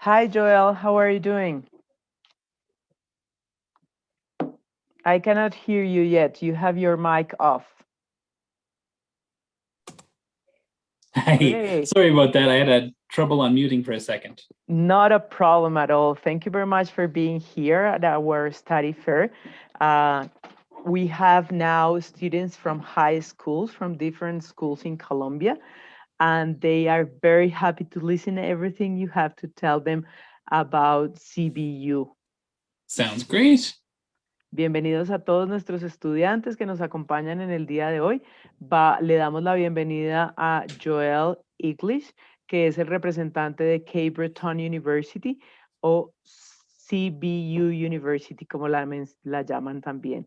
Hi, Joel. How are you doing? I cannot hear you yet. You have your mic off. Hi, Hey, sorry about that. I had a trouble unmuting for a second. not a problem at all. Thank you very much for being here at our study fair. Uh, we have now students from high schools, from different schools in Colombia, and they are very happy to listen to everything you have to tell them about CBU. Sounds great. Bienvenidos a todos nuestros estudiantes que nos acompañan en el día de hoy. Le damos la bienvenida a Joel English, que es el representante de Braton University o CBU University, como la llaman también.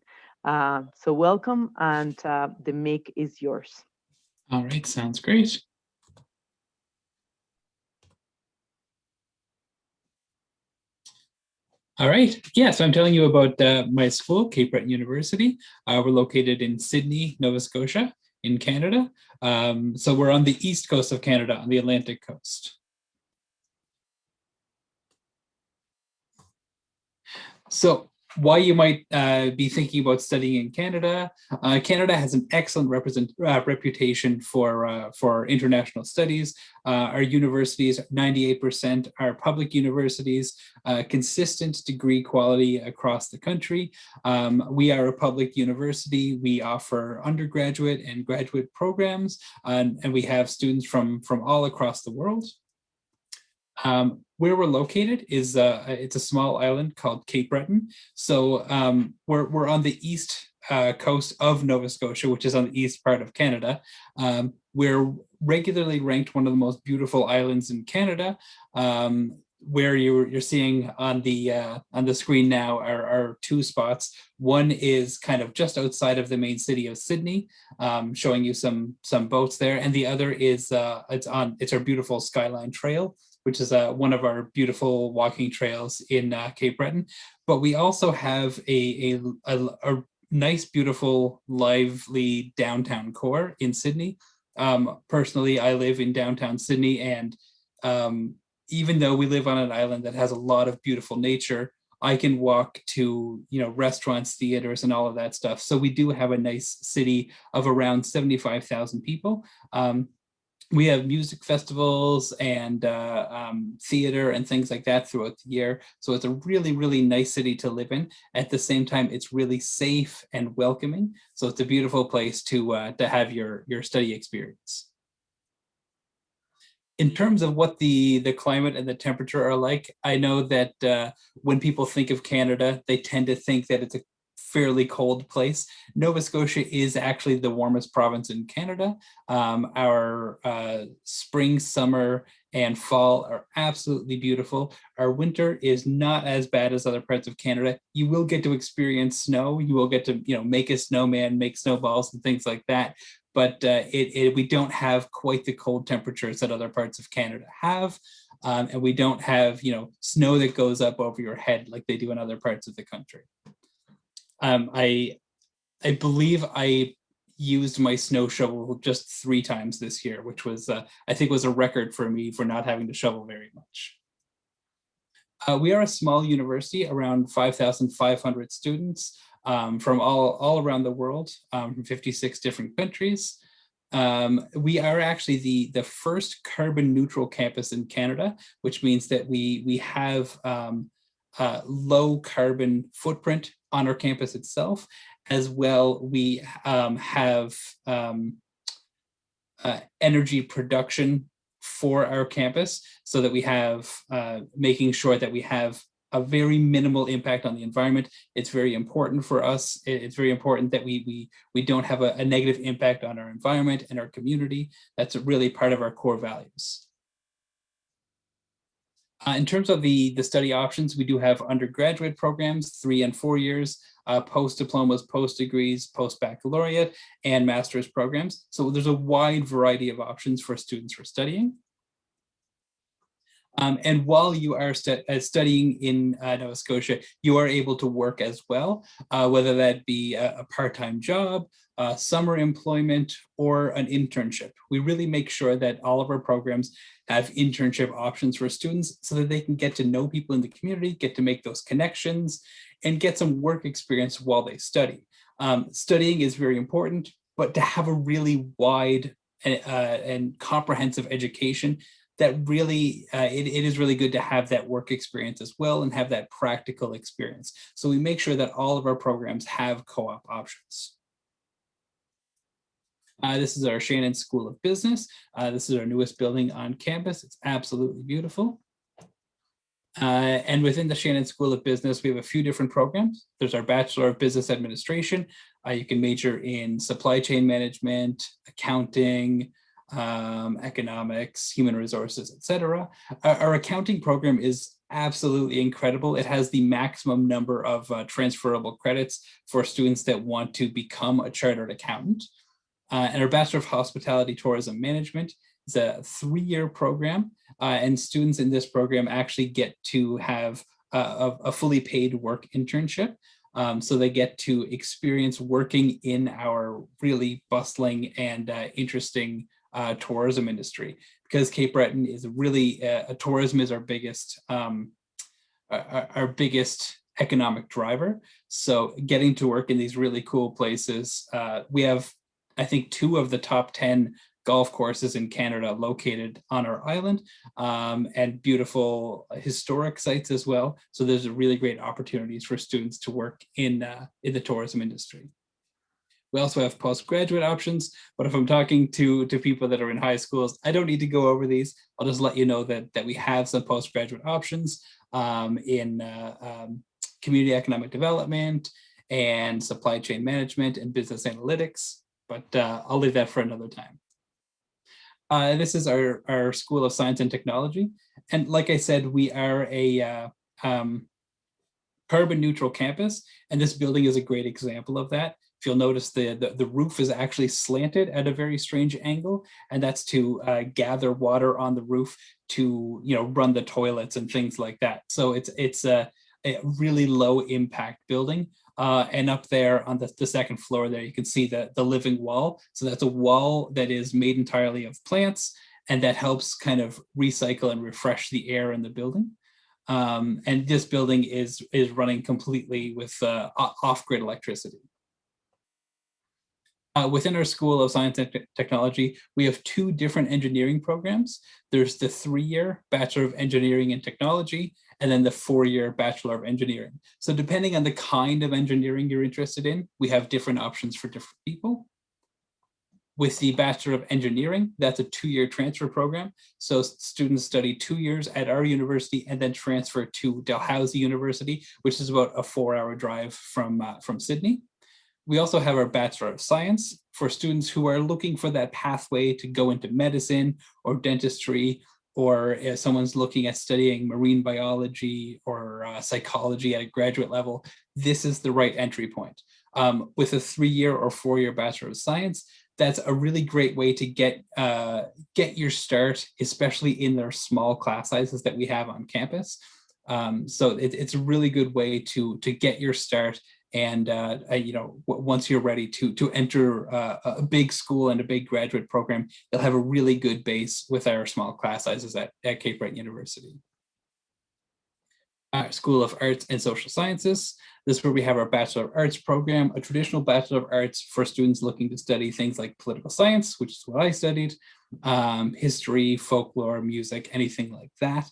So welcome, and the mic is yours. All right, sounds great. All right, yeah, so I'm telling you about my school, Cape Breton University. We're located in Sydney, Nova Scotia, in Canada. So we're on the east coast of Canada, on the Atlantic coast. So why you might be thinking about studying in Canada. Canada has an excellent reputation for international studies. Our universities, 98% are public universities, consistent degree quality across the country. We are a public university. We offer undergraduate and graduate programs, and we have students from all across the world. Where we're located is it's a small island called Cape Breton. So we're on the east coast of Nova Scotia, which is on the east part of Canada. We're regularly ranked one of the most beautiful islands in Canada. Where you're seeing on the screen now are two spots. One is kind of just outside of the main city of Sydney, showing you some boats there, and the other is it's our beautiful Skyline Trail, which is one of our beautiful walking trails in Cape Breton. But we also have a nice, beautiful, lively downtown core in Sydney. Personally, I live in downtown Sydney, and even though we live on an island that has a lot of beautiful nature, I can walk to restaurants, theaters, and all of that stuff. So we do have a nice city of around 75,000 people. We have music festivals and theater and things like that throughout the year. So it's a really, really nice city to live in. At the same time, it's really safe and welcoming. So it's a beautiful place to have your study experience. In terms of what the climate and the temperature are like, I know that when people think of Canada, they tend to think that it's a fairly cold place. Nova Scotia is actually the warmest province in Canada. Our spring, summer, and fall are absolutely beautiful. Our winter is not as bad as other parts of Canada. You will get to experience snow. You will get to make a snowman, make snowballs and things like that. But we don't have quite the cold temperatures that other parts of Canada have. And we don't have snow that goes up over your head like they do in other parts of the country. I believe I used my snow shovel just 3 times this year, which was I think was a record for me for not having to shovel very much. We are a small university, around 5,500 students from all around the world, from 56 different countries. We are actually the first carbon neutral campus in Canada, which means that we have low carbon footprint on our campus itself. As well, we have energy production for our campus, so that we have making sure that we have a very minimal impact on the environment. It's very important for us. It's very important that we don't have a negative impact on our environment and our community. That's really part of our core values. In terms of the study options, we do have undergraduate programs, 3 and 4 years, post-diplomas, post-degrees, post-baccalaureate, and master's programs. So there's a wide variety of options for students for studying. And while you are studying in Nova Scotia, you are able to work as well, whether that be a part-time job summer employment, or an internship. We really make sure that all of our programs have internship options for students so that they can get to know people in the community, get to make those connections, and get some work experience while they study. Studying is very important, but to have a really wide and comprehensive education, that really, it is really good to have that work experience as well and have that practical experience. So we make sure that all of our programs have co-op options. This is our Shannon School of Business. This is our newest building on campus. It's absolutely beautiful. And within the Shannon School of Business, we have a few different programs. There's our Bachelor of Business Administration. You can major in supply chain management, accounting, economics, human resources, etc. Our accounting program is absolutely incredible. It has the maximum number of transferable credits for students that want to become a chartered accountant. And our Bachelor of Hospitality Tourism Management is a 3-year program, and students in this program actually get to have a fully paid work internship. So they get to experience working in our really bustling and interesting tourism industry, because Cape Breton is really, tourism is our biggest economic driver. So getting to work in these really cool places, we have, I think, 2 of the top 10 golf courses in Canada located on our island, and beautiful historic sites as well. So there's really great opportunities for students to work in the tourism industry. We also have postgraduate options, but if I'm talking to people that are in high schools, I don't need to go over these. I'll just let you know that we have some postgraduate options in community economic development and supply chain management and business analytics, but I'll leave that for another time. This is our School of Science and Technology. And like I said, we are a carbon neutral campus, and this building is a great example of that. If you'll notice, the roof is actually slanted at a very strange angle, and that's to gather water on the roof to, you know, run the toilets and things like that. So it's a really low impact building. And up there on the second floor there, you can see the living wall. So that's a wall that is made entirely of plants, and that helps kind of recycle and refresh the air in the building. And this building is running completely with off-grid electricity. Within our School of Science and Technology, we have 2 different engineering programs. There's the 3-year Bachelor of Engineering and Technology, and then the 4-year Bachelor of Engineering. So depending on the kind of engineering you're interested in, we have different options for different people. With the Bachelor of Engineering, that's a 2-year transfer program. So students study 2 years at our university and then transfer to Dalhousie University, which is about a 4-hour drive from Sydney. We also have our Bachelor of Science for students who are looking for that pathway to go into medicine or dentistry, or if someone's looking at studying marine biology or psychology at a graduate level. This is the right entry point. With a 3-year or 4-year Bachelor of Science, that's a really great way to get your start, especially in their small class sizes that we have on campus. So it's a really good way to get your start. And you know, once you're ready to enter a big school and a big graduate program, you'll have a really good base with our small class sizes at Cape Breton University. Our School of Arts and Social Sciences. This is where we have our Bachelor of Arts program, a traditional Bachelor of Arts for students looking to study things like political science, which is what I studied, history, folklore, music, anything like that.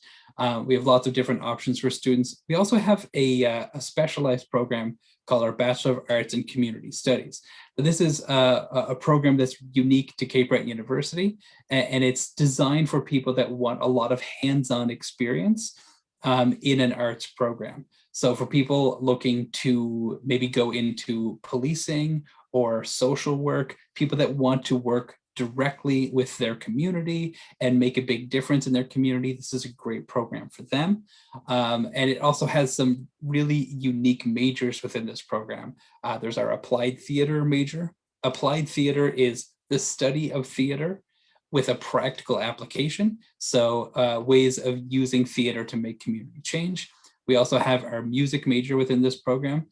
We have lots of different options for students. We also have a specialized program called our Bachelor of Arts in Community Studies. But this is a program that's unique to Cape Breton University, and it's designed for people that want a lot of hands-on experience in an arts program. So for people looking to maybe go into policing or social work, people that want to work directly with their community and make a big difference in their community, this is a great program for them. And it also has some really unique majors within this program. There's our Applied Theater major. Applied Theater is the study of theater with a practical application. So ways of using theater to make community change. We also have our music major within this program.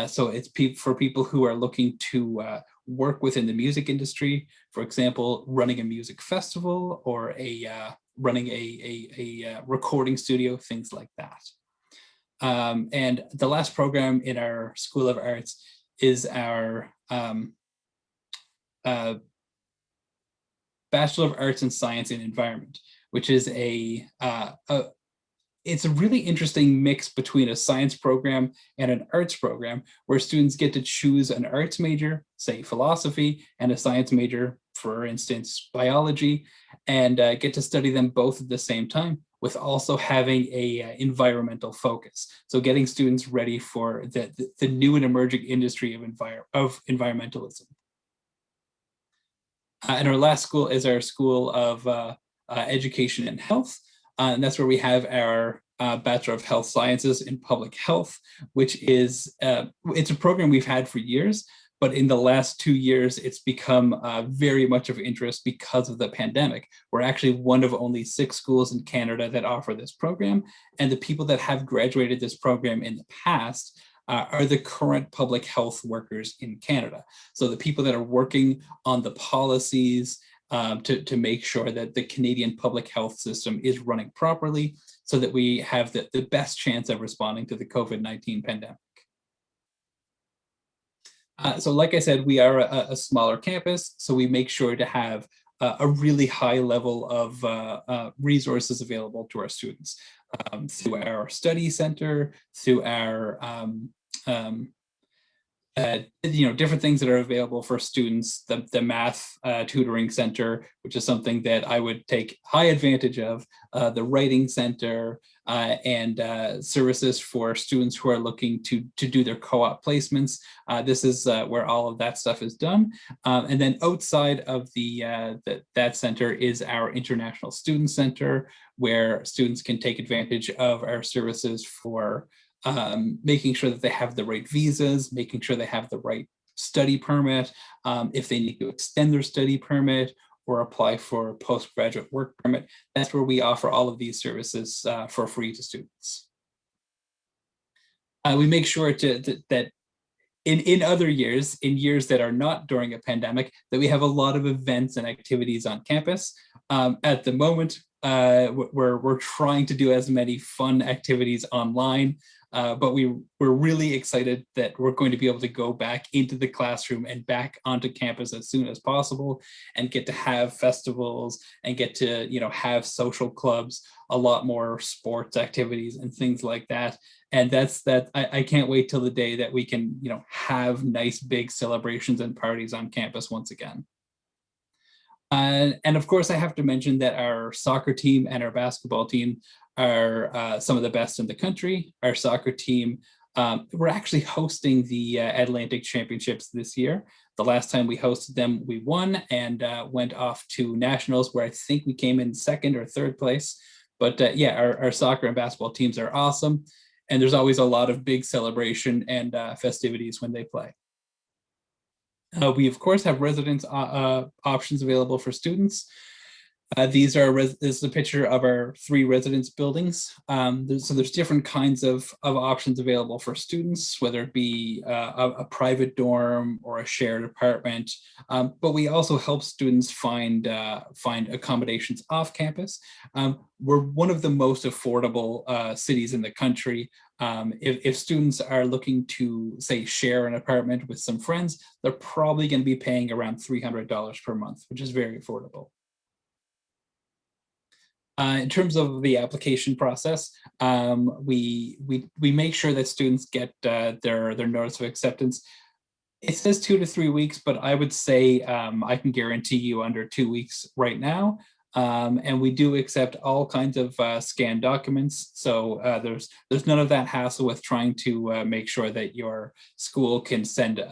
So it's for people who are looking to work within the music industry, for example, running a music festival or running a recording studio, things like that. And the last program in our School of Arts is our Bachelor of Arts in Science and Environment, which is it's a really interesting mix between a science program and an arts program, where students get to choose an arts major, say philosophy, and a science major, for instance, biology, and get to study them both at the same time, with also having a environmental focus. So getting students ready for the new and emerging industry of environmentalism. And our last school is our School of Education and Health. And that's where we have our Bachelor of Health Sciences in Public Health, which is, it's a program we've had for years, but in the last 2 years, it's become very much of interest because of the pandemic. We're actually one of only 6 schools in Canada that offer this program. And the people that have graduated this program in the past are the current public health workers in Canada. So the people that are working on the policies to make sure that the Canadian public health system is running properly, so that we have the best chance of responding to the COVID-19 pandemic. So like I said, we are a smaller campus, so we make sure to have a really high level of resources available to our students through our study center, through our different things that are available for students, the math tutoring center, which is something that I would take high advantage of, the writing center, and services for students who are looking to do their co-op placements. This is where all of that stuff is done. And then outside of that center is our International Student Center, where students can take advantage of our services for making sure that they have the right visas, making sure they have the right study permit, if they need to extend their study permit or apply for a postgraduate work permit. That's where we offer all of these services for free to students. We make sure that in other years, in years that are not during a pandemic, that we have a lot of events and activities on campus. At the moment, we're trying to do as many fun activities online, but we're really excited that we're going to be able to go back into the classroom and back onto campus as soon as possible, and get to have festivals and get to have social clubs, a lot more sports activities and things like that. And I can't wait till the day that we can have nice big celebrations and parties on campus once again. And of course, I have to mention that our soccer team and our basketball team are some of the best in the country. Our soccer team, we're actually hosting the Atlantic Championships this year. The last time we hosted them, we won and went off to nationals, where I think we came in 2nd or 3rd place. But yeah, our soccer and basketball teams are awesome. And there's always a lot of big celebration and festivities when they play. We, of course, have residence options available for students. This is a picture of our 3 residence buildings. So there's different kinds of options available for students, whether it be a private dorm or a shared apartment. But we also help students find accommodations off campus. We're one of the most affordable cities in the country. If students are looking to, say, share an apartment with some friends, they're probably going to be paying around $300 per month, which is very affordable. In terms of the application process, we make sure that students get their notice of acceptance. It says 2 to 3 weeks, but I would say I can guarantee you under 2 weeks right now. And we do accept all kinds of scanned documents. So there's none of that hassle with trying to make sure that your school can send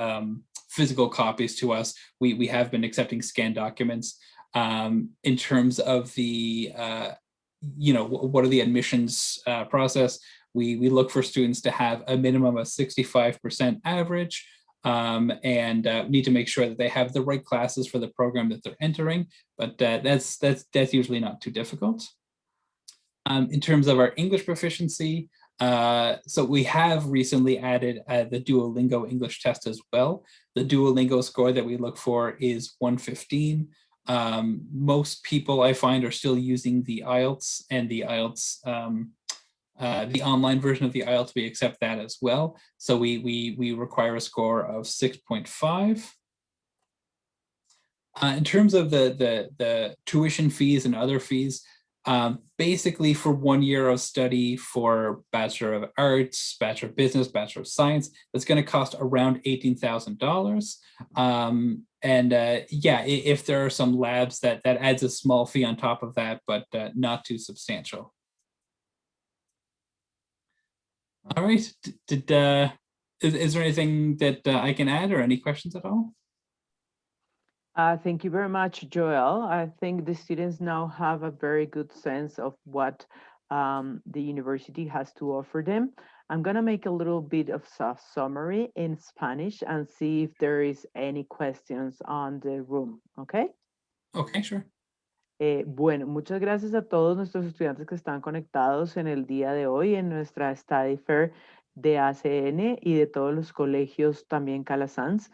physical copies to us. We have been accepting scanned documents. In terms of the, what are the admissions process, we look for students to have a minimum of 65% average, and need to make sure that they have the right classes for the program that they're entering, but that's usually not too difficult. In terms of our English proficiency, So we have recently added the Duolingo English test as well. The Duolingo score that we look for is 115. Most people I find are still using the IELTS, and the IELTS, the online version of the IELTS, we accept that as well. So we require a score of 6.5. In terms of the tuition fees and other fees, basically for 1 year of study for Bachelor of Arts, Bachelor of Business, Bachelor of Science, that's going to cost around $18,000. Yeah, if there are some labs, that adds a small fee on top of that, but not too substantial. All right. Is there anything that I can add, or any questions at all? Thank you very much, Joel. I think the students now have a very good sense of what the university has to offer them. I'm going to make a little bit of a summary in Spanish and see if there is any questions on the room, okay? Okay, sure. Bueno, muchas gracias a todos nuestros estudiantes que están conectados en el día de hoy en nuestra Study Fair de ACN y de todos los colegios también Calasanz.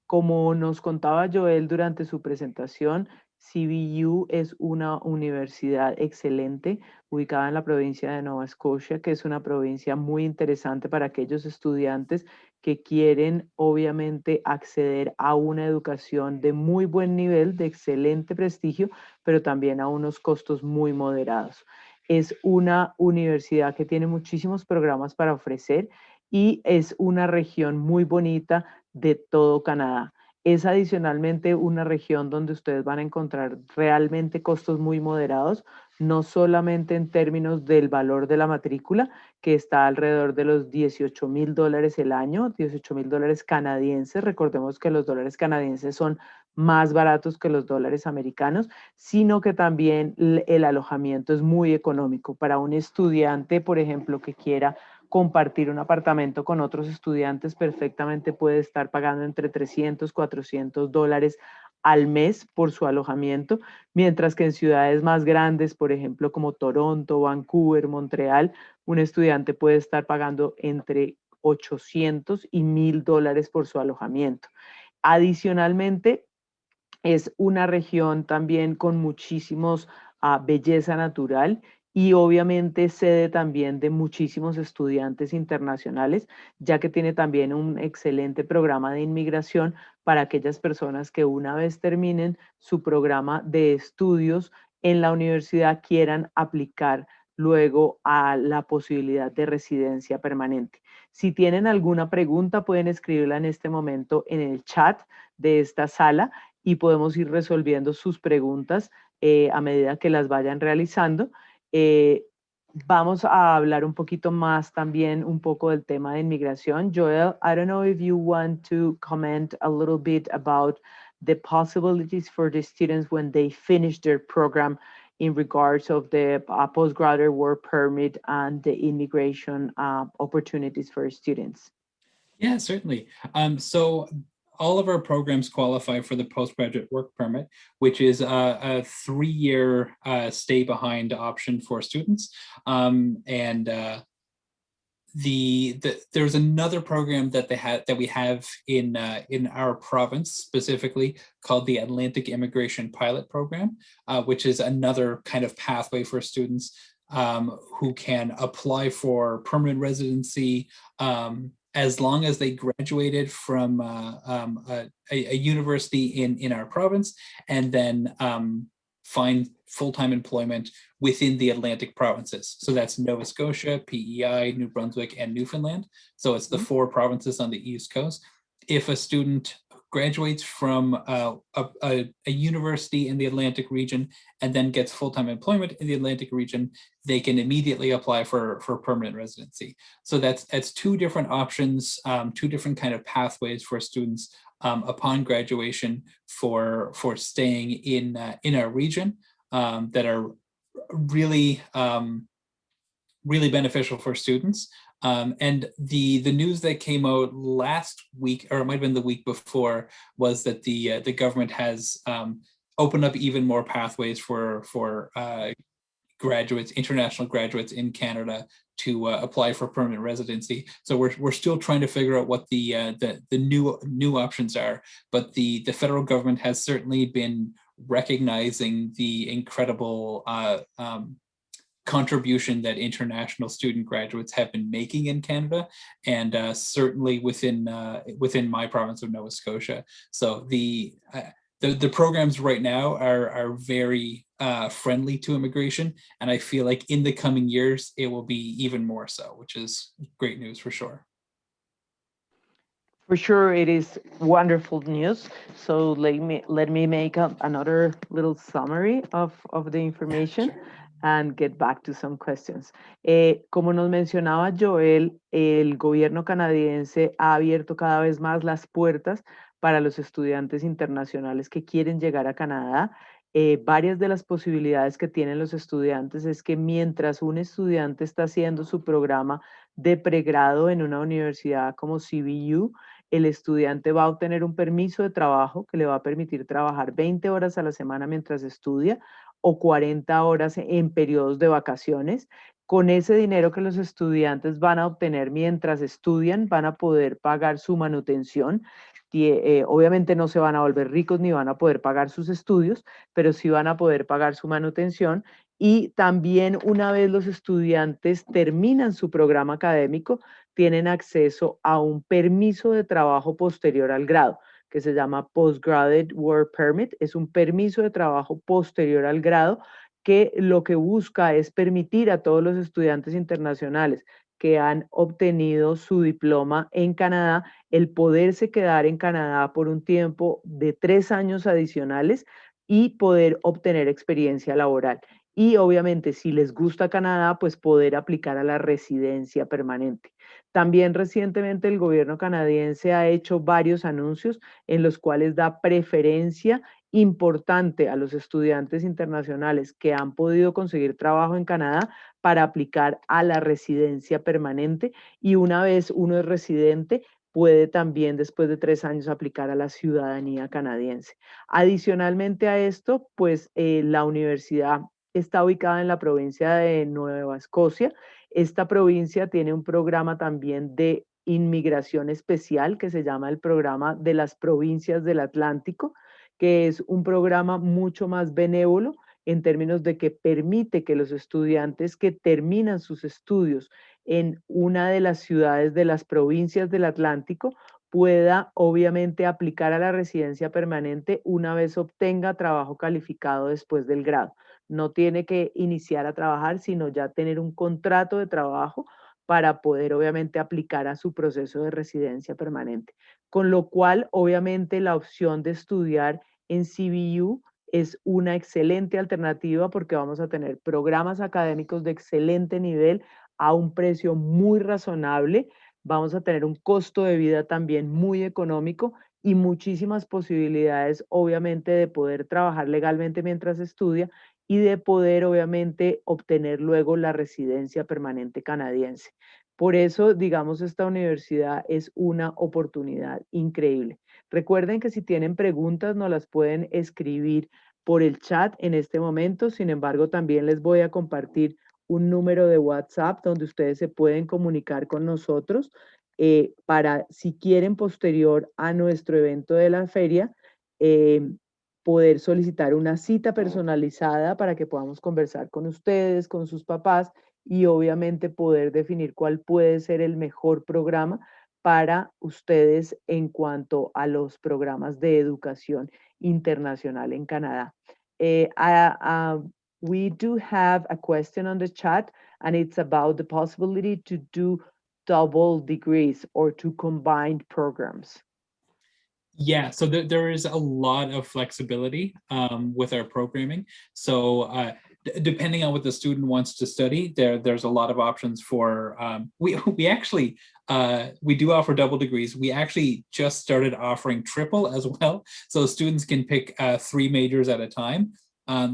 Como nos contaba Joel durante su presentación, CBU es una universidad excelente ubicada en la provincia de Nova Scotia, que es una provincia muy interesante para aquellos estudiantes que quieren obviamente acceder a una educación de muy buen nivel, de excelente prestigio, pero también a unos costos muy moderados. Es una universidad que tiene muchísimos programas para ofrecer y es una región muy bonita de todo Canadá. Es adicionalmente una región donde ustedes van a encontrar realmente costos muy moderados, no solamente en términos del valor de la matrícula, que está alrededor de los $18,000 el año, $18,000 canadienses. Recordemos que los dólares canadienses son más baratos que los dólares americanos, sino que también el alojamiento es muy económico. Para un estudiante, por ejemplo, que quiera compartir un apartamento con otros estudiantes, perfectamente puede estar pagando entre $300, $400 al mes por su alojamiento, mientras que en ciudades más grandes, por ejemplo, como Toronto, Vancouver, Montreal, un estudiante puede estar pagando entre $800 y $1,000 por su alojamiento. Adicionalmente, es una región también con muchísimos belleza natural y obviamente sede también de muchísimos estudiantes internacionales, ya que tiene también un excelente programa de inmigración para aquellas personas que una vez terminen su programa de estudios en la universidad quieran aplicar luego a la posibilidad de residencia permanente. Si tienen alguna pregunta, pueden escribirla en este momento en el chat de esta sala y podemos ir resolviendo sus preguntas a medida que las vayan realizando. Vamos a hablar un poquito más también un poco del tema de inmigración. Joel, I don't know if you want to comment a little bit about the possibilities for the students when they finish their program in regards of the postgraduate work permit and the immigration opportunities for students. Yeah, certainly. So all of our programs qualify for the postgraduate work permit, which is a 3-year stay behind option for students. There's another program that we have in our province specifically called the Atlantic Immigration Pilot Program, which is another kind of pathway for students who can apply for permanent residency as long as they graduated from a university in our province, and then find full-time employment within the Atlantic provinces. So that's Nova Scotia, PEI, New Brunswick, and Newfoundland. So it's the 4 provinces on the East Coast. If a student graduates from a university in the Atlantic region and then gets full-time employment in the Atlantic region, they can immediately apply for permanent residency. So that's 2 different options, 2 different kind of pathways for students upon graduation for staying in our region that are really really beneficial for students. And the news that came out last week, or it might have been the week before, was that the government has opened up even more pathways for graduates, international graduates in Canada, to apply for permanent residency. So we're still trying to figure out what the new options are. But the federal government has certainly been recognizing the incredible contribution that international student graduates have been making in Canada, and certainly within my province of Nova Scotia. So the programs right now are very friendly to immigration, and I feel like in the coming years it will be even more so, which is great news for sure. For sure, it is wonderful news. So let me make another little summary of the information and get back to some questions. Como nos mencionaba Joel, el gobierno canadiense ha abierto cada vez más las puertas para los estudiantes internacionales que quieren llegar a Canadá. Varias de las posibilidades que tienen los estudiantes es que mientras un estudiante está haciendo su programa de pregrado en una universidad como CBU, el estudiante va a obtener un permiso de trabajo que le va a permitir trabajar 20 horas a la semana mientras estudia o 40 horas en periodos de vacaciones. Con ese dinero que los estudiantes van a obtener mientras estudian, van a poder pagar su manutención. Obviamente no se van a volver ricos ni van a poder pagar sus estudios, pero sí van a poder pagar su manutención. Y también una vez los estudiantes terminan su programa académico, tienen acceso a un permiso de trabajo posterior al grado, que se llama Postgraduate Work Permit. Es un permiso de trabajo posterior al grado que lo que busca es permitir a todos los estudiantes internacionales que han obtenido su diploma en Canadá el poderse quedar en Canadá por un tiempo de 3 años adicionales y poder obtener experiencia laboral. Y obviamente si les gusta Canadá, pues poder aplicar a la residencia permanente. También recientemente el gobierno canadiense ha hecho varios anuncios en los cuales da preferencia importante a los estudiantes internacionales que han podido conseguir trabajo en Canadá para aplicar a la residencia permanente, y una vez uno es residente puede también después de 3 años aplicar a la ciudadanía canadiense. Adicionalmente a esto, pues la universidad está ubicada en la provincia de Nueva Escocia. Esta provincia tiene un programa también de inmigración especial que se llama el programa de las provincias del Atlántico, que es un programa mucho más benévolo en términos de que permite que los estudiantes que terminan sus estudios en una de las ciudades de las provincias del Atlántico pueda obviamente aplicar a la residencia permanente una vez obtenga trabajo calificado después del grado. No tiene que iniciar a trabajar, sino ya tener un contrato de trabajo para poder obviamente aplicar a su proceso de residencia permanente. Con lo cual, obviamente, la opción de estudiar en CBU es una excelente alternativa porque vamos a tener programas académicos de excelente nivel a un precio muy razonable. Vamos a tener un costo de vida también muy económico y muchísimas posibilidades, obviamente, de poder trabajar legalmente mientras estudia y de poder, obviamente, obtener luego la residencia permanente canadiense. Por eso, digamos, esta universidad es una oportunidad increíble. Recuerden que si tienen preguntas, nos las pueden escribir por el chat en este momento. Sin embargo, también les voy a compartir un número de WhatsApp donde ustedes se pueden comunicar con nosotros para, si quieren, posterior a nuestro evento de la feria, poder solicitar una cita personalizada para que podamos conversar con ustedes, con sus papás y obviamente poder definir cuál puede ser el mejor programa para ustedes en cuanto a los programas de educación internacional en Canadá. We do have a question on the chat, and it's about the possibility to do double degrees or to combine programs. Yeah, so there is a lot of flexibility with our programming. So depending on what the student wants to study, there's a lot of options for. We actually we do offer double degrees. We actually just started offering triple as well, so students can pick 3 majors at a time.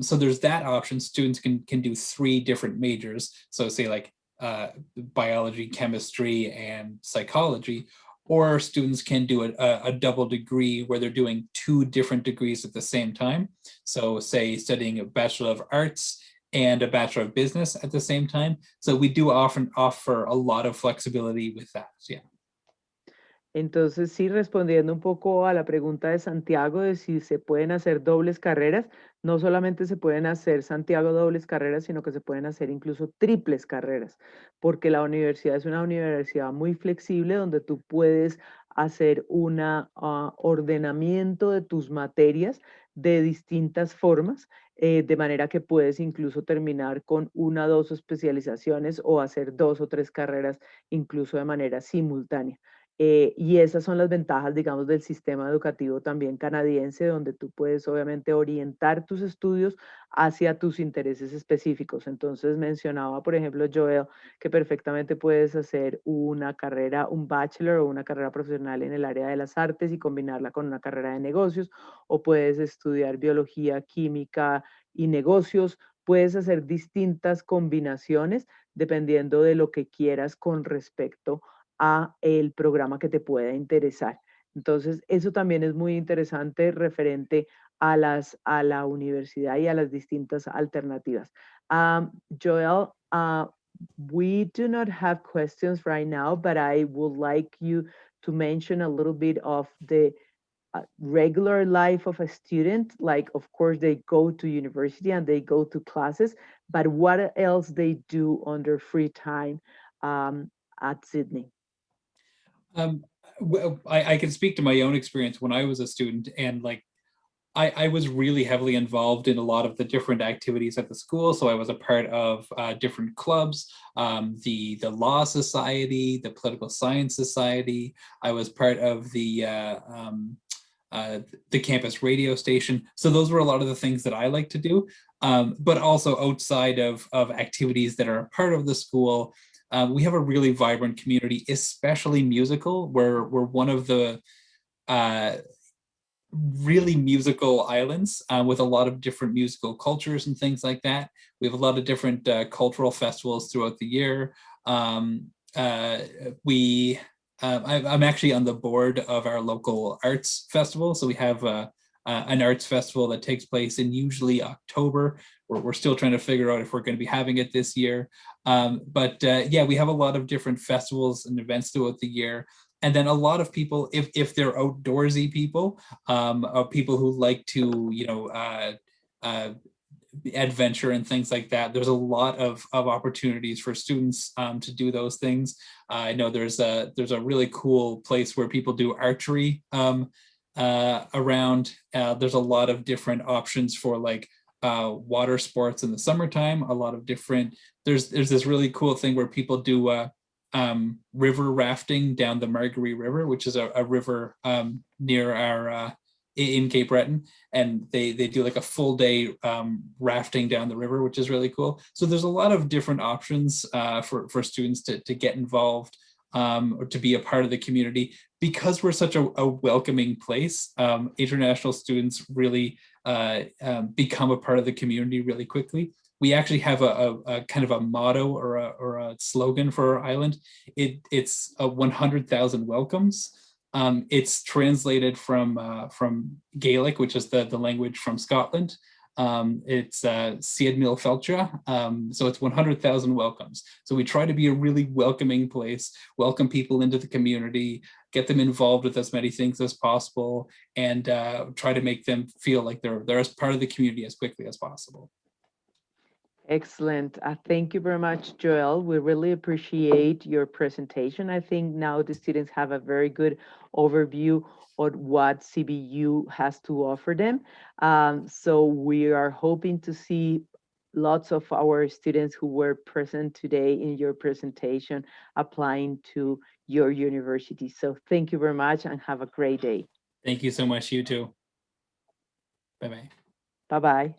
So there's that option. Students can do 3 different majors. So say like biology, chemistry, and psychology. Or students can do a double degree where they're doing 2 different degrees at the same time. So say studying a Bachelor of Arts and a Bachelor of Business at the same time. So we do often offer a lot of flexibility with that. Yeah. Entonces, sí, respondiendo un poco a la pregunta de Santiago de si se pueden hacer dobles carreras, no solamente se pueden hacer, Santiago, dobles carreras, sino que se pueden hacer incluso triples carreras, porque la universidad es una universidad muy flexible donde tú puedes hacer un ordenamiento de tus materias de distintas formas, de manera que puedes incluso terminar con una o dos especializaciones o hacer dos o tres carreras incluso de manera simultánea. Y esas son las ventajas, digamos, del sistema educativo también canadiense, donde tú puedes obviamente orientar tus estudios hacia tus intereses específicos. Entonces mencionaba, por ejemplo, Joel, que perfectamente puedes hacer una carrera, un bachelor o una carrera profesional en el área de las artes y combinarla con una carrera de negocios, o puedes estudiar biología, química y negocios. Puedes hacer distintas combinaciones dependiendo de lo que quieras con respecto a el programa que te pueda interesar. Entonces, eso también es muy interesante referente a la universidad y a las distintas alternativas. Joel, we do not have questions right now, but I would like you to mention a little bit of the regular life of a student. Like, of course, they go to university and they go to classes, but what else they do on their free time at Sydney? Well, I can speak to my own experience when I was a student, and like I was really heavily involved in a lot of the different activities at the school. So I was a part of different clubs, the Law Society, the Political Science Society. I was part of the campus radio station. So those were a lot of the things that I like to do, but also outside of activities that are a part of the school. We have a really vibrant community, especially musical. We're one of the really musical islands with a lot of different musical cultures and things like that. We have a lot of different cultural festivals throughout the year. I'm actually on the board of our local arts festival. So we have an arts festival that takes place in usually October. We're still trying to figure out if we're going to be having it this year. But yeah, we have a lot of different festivals and events throughout the year. And then a lot of people, if they're outdoorsy people, people who like to, adventure and things like that, there's a lot of opportunities for students to do those things. I know there's a really cool place where people do archery around. There's a lot of different options for like water sports in the summertime. A lot of different, there's this really cool thing where people do river rafting down the Margaree River, which is a river near our in Cape Breton, and they do like a full day rafting down the river, which is really cool. So there's a lot of different options for students to get involved or to be a part of the community. Because we're such a welcoming place, international students really become a part of the community really quickly. We actually have a kind of a motto or a slogan for our island. It's 100,000 welcomes. It's translated from Gaelic, which is the language from Scotland. It's Siad Mil Feltra, so it's 100,000 welcomes. So we try to be a really welcoming place, welcome people into the community, get them involved with as many things as possible, and try to make them feel like they're as part of the community as quickly as possible. Excellent. Thank you very much, Joel. We really appreciate your presentation. I think now the students have a very good overview of what CBU has to offer them. So we are hoping to see lots of our students who were present today in your presentation applying to your university. So thank you very much and have a great day. Thank you so much. You too. Bye-bye. Bye-bye.